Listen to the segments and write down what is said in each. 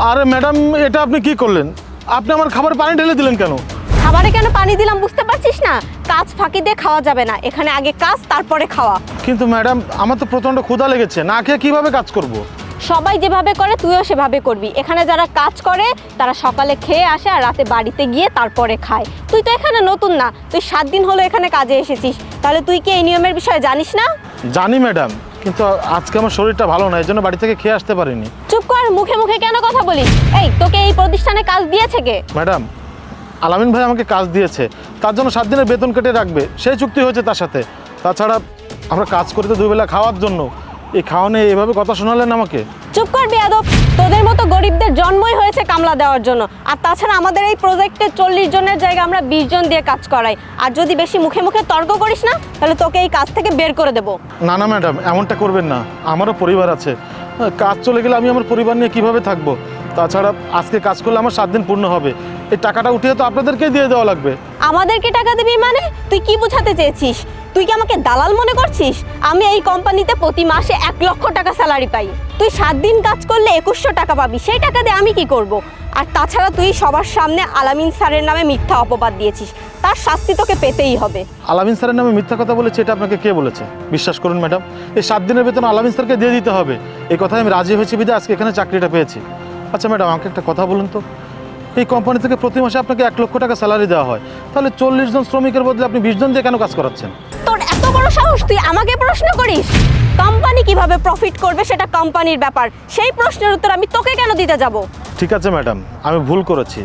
আরে ম্যাডাম, এটা আপনি কি করলেন? আপনি আমার খাবার পানি ঢেলে দিলেন কেন? খাবারে কেন পানি দিলাম বুঝতে পারছিস না? কাজ ফাঁকি দিয়ে খাওয়া যাবে না, এখানে আগে কাজ তারপরে খাওয়া। কিন্তু ম্যাডাম, আমার তো প্রচণ্ড ক্ষুধা লেগেছে, না খেয়ে কীভাবে কাজ করব? সবাই যেভাবে করে তুইও সেভাবে করবি। এখানে যারা কাজ করে তারা সকালে খেয়ে আসে আর রাতে বাড়িতে গিয়ে তারপরে খায়। তুই তো এখানে নতুন না, তুই 7 দিন হলো এখানে কাজে এসেছিস, তাহলে তুই কি এই নিয়মের বিষয়ে জানিস না? জানি ম্যাডাম, কিন্তু আজকে আমার শরীরটা ভালো না, এই জন্য বাড়ি থেকে খেয়ে আসতে পারিনি। চুপ কর, মুখে মুখে কেন কথা বলিস? এই তোকে এই প্রতিষ্ঠানে কাজ দিয়েছে কে? ম্যাডাম, আলামিন ভাই আমাকে কাজ দিয়েছে, তার জন্য 7 দিনের বেতন কেটে রাখবে, সেই চুক্তি হয়েছে তার সাথে। তাছাড়া আমরা কাজ করি তো 2 বেলা খাওয়ার জন্য, এই খাওয়ানে এইভাবে কথা শোনালেন আমাকে। চুপ কর বেয়াদব, তোদের মতো গরিবদের জন্মই হয়েছে কামলা দেওয়ার জন্য। আর তাছাড়া আমাদের এই প্রজেক্টে 40 জনের জায়গায় আমরা 20 জন দিয়ে কাজ করাই। আর যদি বেশি মুখে মুখে তর্ক করিস না, তাহলে তোকে এই কাজ থেকে বের করে দেবো। না না ম্যাডাম, এমনটা করবেন না, আমারও পরিবার আছে। কাজ চলে গেলে আমি আমার পরিবার নিয়ে কিভাবে থাকবো? তাছাড়া আজকে কাজ করলে আমার 7 দিন পূর্ণ হবে, এই টাকাটা উঠিয়ে তো আপনাদেরকেই দিয়ে দেওয়া লাগবে। আমাদেরকে টাকা দিবি মানে? তুই কি বোঝাতে চেয়েছিস? তুই কি আমাকে দালাল মনে করছিস? আমি এই কোম্পানিতে প্রতি মাসে 1 লক্ষ টাকা স্যালারি পাই। তুই 7 দিন কাজ করলে 2100 টাকা পাবি, সেই টাকা দিয়ে আমি কি করব? আর তাছাড়া তুই সবার সামনে আলামিন স্যারের নামে মিথ্যা অপবাদ দিয়েছিস, তার শাস্তি তোকে পেতেই হবে। আলামিন স্যারের নামে মিথ্যা কথা বলেছে, এটা আপনাকে কে বলেছে? বিশ্বাস করুন ম্যাডাম, এই 7 দিনের বেতন আলামিন স্যারকে দিয়ে দিতে হবে, এই কথায় আমি রাজি হয়েছি বিধায় আজকে এখানে চাকরিটা পেয়েছি। আচ্ছা ম্যাডাম, আমাকে একটা কথা বলুন তো, এই কোম্পানি থেকে প্রতি মাসে আপনাকে 1 লক্ষ টাকা স্যালারি দেওয়া হয়, তাহলে 40 জন শ্রমিকের বদলে আপনি 20 জন দিয়ে কেন কাজ করাচ্ছেন? তোর এত বড় সাহস, তুই আমাকে প্রশ্ন করিস? কোম্পানি কিভাবে প্রফিট করবে সেটা কোম্পানির ব্যাপার, সেই প্রশ্নের উত্তর আমি তোকে কেন দিতে যাব? ঠিক আছে ম্যাডাম, আমি ভুল করেছি,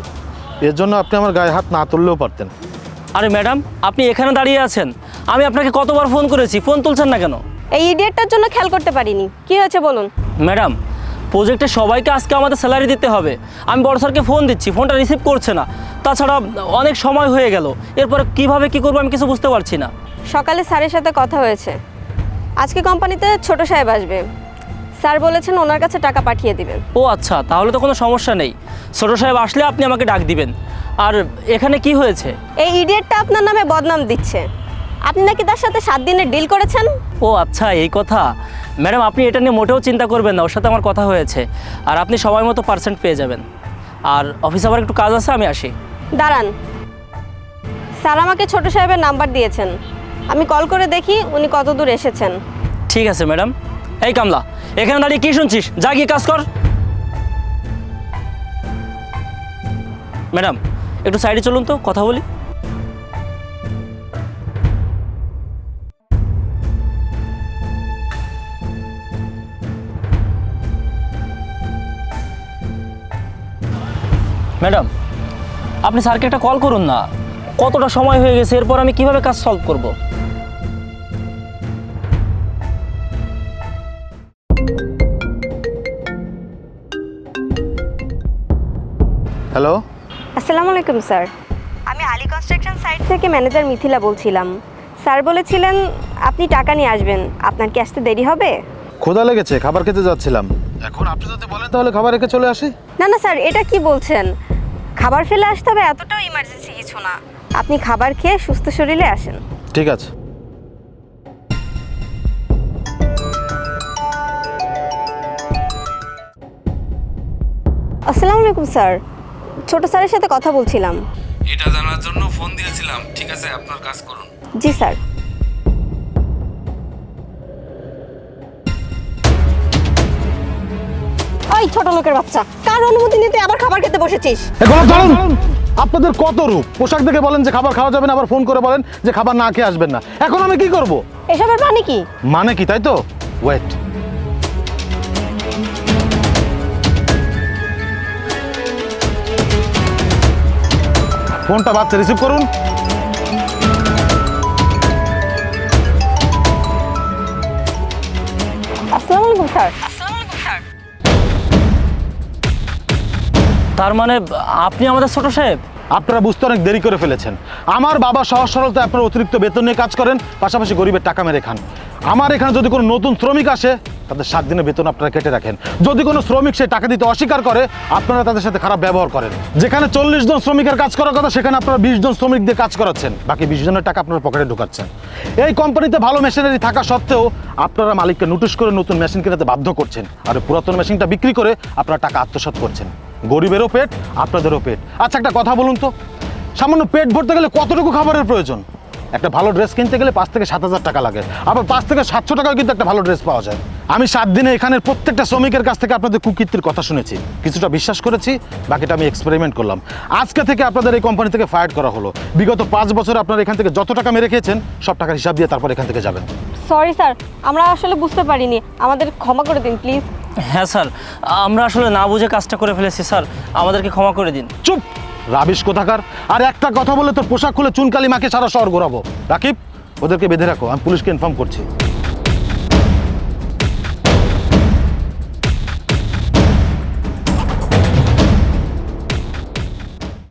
এর জন্য আপনি আমার গায়ে হাত না তুললেও পারতেন। আরে ম্যাডাম, আপনি এখানে দাঁড়িয়ে আছেন, আমি আপনাকে কতবার ফোন করেছি, ফোন তুলছেন না কেন? এই ইডিয়েটটার জন্য খেয়াল করতে পারিনি। কি হয়েছে বলুন? ম্যাডাম, প্রজেক্টে সবাইকে আজকে আমাদের স্যালারি দিতে হবে। আমি বড় স্যারকে ফোন দিচ্ছি, ফোনটা রিসিভ করছে না। তাছাড়া অনেক সময় হয়ে গেল, এরপরে কিভাবে কি করবো আমি কিছু বুঝতে পারছি না। সকালে স্যারের সাথে কথা হয়েছে, আজকে কোম্পানিতে ছোট সাহেব আসবে। স্যার বলেছেন ওনার কাছে টাকা পাঠিয়ে দিবেন। ও আচ্ছা, তাহলে তো কোনো সমস্যা নেই। ছোটো সাহেব আসলে আপনি আমাকে ডাক দিবেন। আর এখানে কি হয়েছে? এই ইডিয়েটটা আপনার নামে বদনাম দিচ্ছে। আপনি নাকি তার সাথে 7 দিনের ডিল করেছেন। ও আচ্ছা, এই কথা। ম্যাডাম, আপনি এটা নিয়ে মোটেও চিন্তা করবেন না, ওর সাথে আমার কথা হয়েছে, আর আপনি সময় মতো পার্সেন্ট পেয়ে যাবেন। আর অফিসে আবার একটু কাজ আছে, আমি আসি। দাঁড়ান, স্যার আমাকে ছোট সাহেবের নাম্বার দিয়েছেন, আমি কল করে দেখি উনি কত দূর এসেছেন। ঠিক আছে ম্যাডাম। এই কামলা, এখানে দাঁড়িয়ে কি শুনছিস? যা গিয়ে কাজ কর। ম্যাডাম, একটু সাইডে চলুন তো, কথা বলি। ম্যাডাম, আপনি স্যারকে একটা কল করুন না, কতটা সময় হয়ে গেছে, এরপর আমি কিভাবে কাজ সলভ করব? হ্যালো, আসসালামু আলাইকুম স্যার, আমি আলী কনস্ট্রাকশন সাইট থেকে ম্যানেজার মিথিলা বলছিলাম। স্যার বলেছিলেন আপনি টাকা নিয়ে আসবেন, আপনার কি আসতে দেরি হবে? ক্ষুধা লেগেছে, খাবার খেতে যাচ্ছিলাম, এখন আপনি যদি বলেন তাহলে খাবার রেখে চলে আসি। না না স্যার, এটা কি বলছেন? খাবার ফেলে আসতে হবে এতটাও ইমার্জেন্সি কিছু না, আপনি খাবার খেয়ে সুস্থ শরীরে আসেন। ঠিক আছে। আসসালামু আলাইকুম স্যার, ছোট স্যারের সাথে কথা বলছিলাম। এটা জানার জন্য ফোন দিয়েছিলাম। ঠিক আছে, আপনার কাজ করুন। জি স্যার। ওই ছোট লোকের বাচ্চা, কার অনুমতি নিয়ে তুই আবার খাবার খেতে বসেছিস? আপনাদের কত রূপ! পোশাক দেখে বলেন যে খাবার খাওয়া যাবে না, আবার ফোন করে বলেন যে খাবার না খেয়ে আসবেন না। এখন আমি কি করব? এসবের মানে কি? মানে কি, তাই তো? ওয়েট। ফোনটা বাচ্চা, রিসিভ করুন। আসসালামু আলাইকুম স্যার। আসসালামু আলাইকুম স্যার। তার মানে আপনি আমাদের ছোট সাহেব? আপনারা বুঝতে অনেক দেরি করে ফেলেছেন। আমার বাবা সহজ সরলতা আপনারা অতিরিক্ত বেতন নিয়ে কাজ করেন, পাশাপাশি গরিবের টাকা মেরে খান। আমার এখানে যদি কোনো নতুন শ্রমিক আসে তাদের 7 দিনের বেতন আপনারা কেটে রাখেন। যদি কোনো শ্রমিক সে টাকা দিতে অস্বীকার করে আপনারা তাদের সাথে খারাপ ব্যবহার করেন। যেখানে 40 জন শ্রমিকের কাজ করার কথা সেখানে আপনারা 20 জন শ্রমিক দিয়ে কাজ করাচ্ছেন, বাকি 20 জনের টাকা আপনারা পকেটে ঢুকাচ্ছেন। এই কোম্পানিতে ভালো মেশিনারি থাকা সত্ত্বেও আপনারা মালিককে নোটিশ করে নতুন মেশিন কিনতে বাধ্য করছেন, আর ওই পুরাতন মেশিনটা বিক্রি করে আপনারা টাকা আত্মসাৎ করছেন। গরিবেরও পেট, আপনাদেরও পেট। আচ্ছা একটা কথা বলুন তো, সামান্য পেট ভরতে গেলে কতটুকু খাবারের প্রয়োজন? একটা ভালো ড্রেস কিনতে গেলে 5 থেকে 7,000 টাকা লাগে, আবার 5 থেকে 700 টাকায় কিন্তু একটা ভালো ড্রেস পাওয়া যায়। আমি 7 দিনে এখানের প্রত্যেকটা শ্রমিকের কাছ থেকে আপনাদের কুকীর্তির কথা শুনেছি, কিছুটা বিশ্বাস করেছি, বাকিটা আমি এক্সপেরিমেন্ট করলাম। আজকে থেকে আপনাদের এই কোম্পানি থেকে ফায়ার করা হলো। বিগত 5 বছর আপনারা এখান থেকে যত টাকা মেরে খেয়েছেন সব টাকার হিসাব দিয়ে তারপর এখান থেকে যাবেন। সরি স্যার, আমরা আসলে বুঝতে পারিনি, আমাদের ক্ষমা করে দিন প্লিজ। হ্যাঁ স্যার, আমরা আসলে না বুঝে কাজটা করে ফেলেছি স্যার, আমাদেরকে ক্ষমা করে দিন। চুপ, রাবিশ কোথাকার! আর একটা কথা বলে তোর পোশাক খুলে চুনকালি মাকে সারা শহর ঘোরাবো। রাকিব, ওদেরকে বেঁধে রাখো, আমি পুলিশকে ইনফর্ম করছি।